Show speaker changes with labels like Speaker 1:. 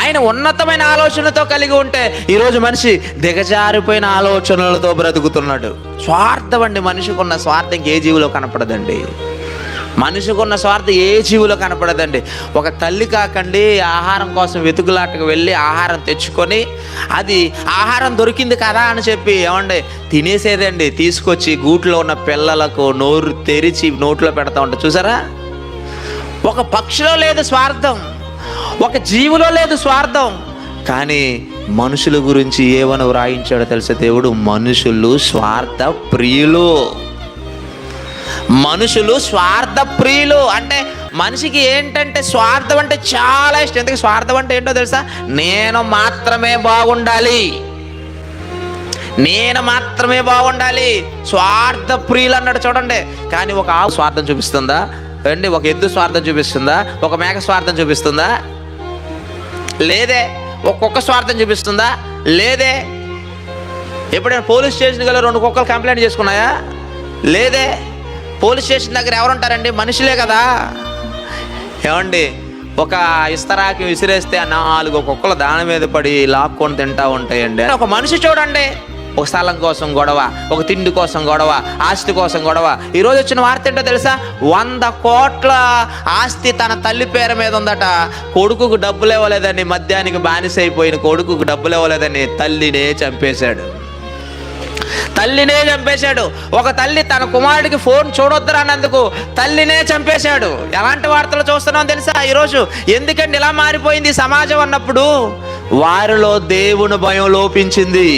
Speaker 1: ఆయన ఉన్నతమైన ఆలోచనతో కలిగి ఉంటే ఈరోజు మనిషి దిగజారిపోయిన ఆలోచనలతో బ్రతుకుతున్నాడు. స్వార్థం అండి, మనిషికి ఉన్న స్వార్థం ఏ జీవిలో కనపడదండి. మనిషికి ఉన్న స్వార్థం ఏ జీవిలో కనపడదండి. ఒక తల్లి కాకండి ఆహారం కోసం వెతుకులాటకు వెళ్ళి ఆహారం తెచ్చుకొని అది ఆహారం దొరికింది కదా అని చెప్పి ఏమండి తినేసేదండి. తీసుకొచ్చి గూట్లో ఉన్న పిల్లలకు నోరు తెరిచి నోట్లో పెడతా ఉంటా చూసారా. ఒక పక్షిలో లేదు స్వార్థం, ఒక జీవిలో లేదు స్వార్థం. కానీ మనుషుల గురించి ఏమని వ్రాయించాడో తెలిసే దేవుడు, మనుషులు స్వార్థ ప్రియులు. మనుషులు స్వార్థ ప్రియులు. అంటే మనిషికి ఏంటంటే స్వార్థం అంటే చాలా ఇష్టం. ఎందుకు స్వార్థం అంటే ఏంటో తెలుసా? నేను మాత్రమే బాగుండాలి, నేను మాత్రమే బాగుండాలి. స్వార్థ ప్రియులు అన్నాడు చూడండి. కానీ ఒక ఆవు స్వార్థం చూపిస్తుందా అండి? ఒక ఎద్దు స్వార్థం చూపిస్తుందా? ఒక మేక స్వార్థం చూపిస్తుందా? లేదే. ఒక కుక్క స్వార్థం చూపిస్తుందా? లేదే. ఎప్పుడైనా పోలీస్ స్టేషన్కి వెళ్ళి 2 కుక్కలు కంప్లైంట్ చేసుకున్నాయా? లేదే. పోలీస్ స్టేషన్ దగ్గర ఎవరుంటారండి? మనుషులే కదా. ఏమండి ఒక ఇస్తరాకి విసిరేస్తే 4 కుక్కలు దాని మీద పడి లాక్కొని తింటా ఉంటాయండి. ఒక మనిషి చూడండి, ఒక స్థలం కోసం గొడవ, ఒక తిండి కోసం గొడవ, ఆస్తి కోసం గొడవ. ఈరోజు వచ్చిన వార్త ఏంటో తెలుసా? 100 కోట్ల ఆస్తి తన తల్లి పేరు మీద ఉందట. కొడుకుకు డబ్బులు ఇవ్వలేదని, మద్యానికి బానిస అయిపోయిన కొడుకుకు డబ్బులు ఇవ్వలేదని తల్లినే చంపేశాడు. తల్లినే చంపేశాడు. ఒక తల్లి తన కుమారుడికి ఫోన్ చూడొద్దురా అన్నందుకు తల్లినే చంపేశాడు. ఎలాంటి వార్తలు చూస్తున్నాం తెలుసా ఈరోజు? ఎందుకండి ఇలా మారిపోయింది సమాజం అన్నప్పుడు? వారిలో దేవుని భయం లోపించింది.